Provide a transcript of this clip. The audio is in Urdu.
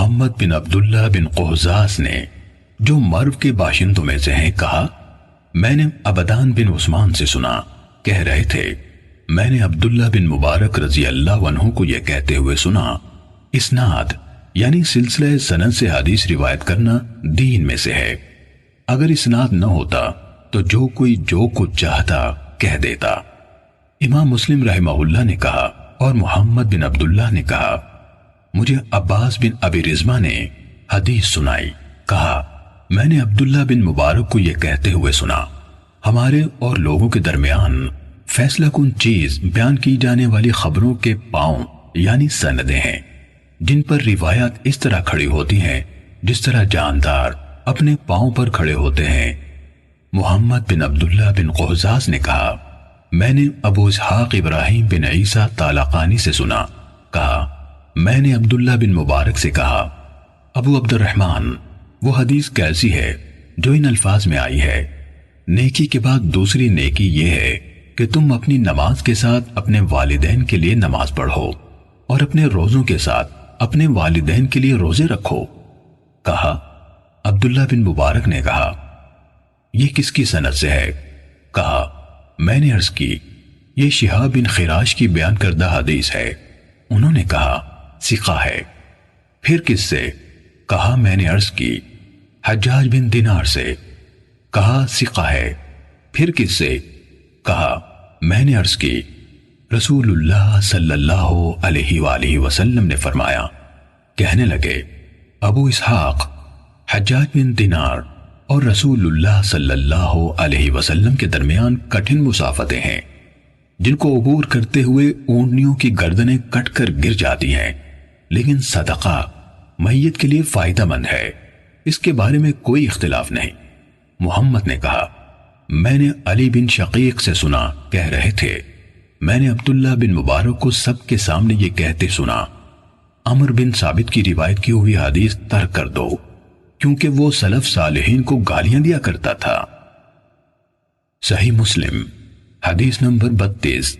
محمد بن عبداللہ بن قہزاز نے، جو مرو کے باشندوں میں سے ہیں، کہا میں نے عبدان بن عثمان سے سنا، کہہ رہے تھے میں نے عبداللہ بن مبارک رضی اللہ عنہ کو یہ کہتے ہوئے سنا، اسناد یعنی سلسلہ سند سے حدیث روایت کرنا دین میں سے ہے، اگر اسناد نہ ہوتا تو جو کوئی جو کچھ چاہتا کہہ دیتا۔ امام مسلم رحمہ اللہ نے کہا اور محمد بن عبداللہ نے کہا مجھے عباس بن ابی رزمہ نے حدیث سنائی، کہا میں نے عبداللہ بن مبارک کو یہ کہتے ہوئے سنا، ہمارے اور لوگوں کے درمیان فیصلہ کن چیز بیان کی جانے والی خبروں کے پاؤں یعنی سندیں ہیں، جن پر روایات اس طرح کھڑی ہوتی ہیں جس طرح جاندار اپنے پاؤں پر کھڑے ہوتے ہیں۔ محمد بن عبداللہ بن قہزاز نے کہا میں نے ابو اسحاق ابراہیم بن عیسیٰ طالقانی سے سنا، کہا میں نے عبداللہ بن مبارک سے کہا ابو عبد الرحمن وہ حدیث کیسی ہے جو ان الفاظ میں آئی ہے، نیکی کے بعد دوسری نیکی یہ ہے کہ تم اپنی نماز کے ساتھ اپنے والدین کے لیے نماز پڑھو اور اپنے روزوں کے ساتھ اپنے والدین کے لیے روزے رکھو۔ کہا عبداللہ بن مبارک نے کہا یہ کس کی سند سے ہے؟ کہا میں نے عرض کی یہ شہاب بن خراش کی بیان کردہ حدیث ہے۔ انہوں نے کہا ثقہ ہے۔ پھر کس سے؟ کہا میں نے عرض کی حجاج بن دینار سے۔ کہا ثقہ ہے۔ پھر کس سے؟ کہا میں نے عرض کی رسول اللہ صلی اللہ علیہ وآلہ وسلم نے فرمایا۔ کہنے لگے ابو اسحاق، حجاج بن دینار اور رسول اللہ صلی اللہ علیہ وسلم کے درمیان کٹھن مسافتیں ہیں جن کو عبور کرتے ہوئے اونٹنیوں کی گردنیں کٹ کر گر جاتی ہیں، لیکن صدقہ میت کے لیے فائدہ مند ہے، اس کے بارے میں کوئی اختلاف نہیں۔ محمد نے کہا میں نے علی بن شقیق سے سنا، کہہ رہے تھے میں نے عبداللہ بن مبارک کو سب کے سامنے یہ کہتے سنا عمر بن ثابت کی روایت کی ہوئی حدیث ترک کر دو، کیونکہ وہ سلف صالحین کو گالیاں دیا کرتا تھا۔ صحیح مسلم حدیث نمبر 32۔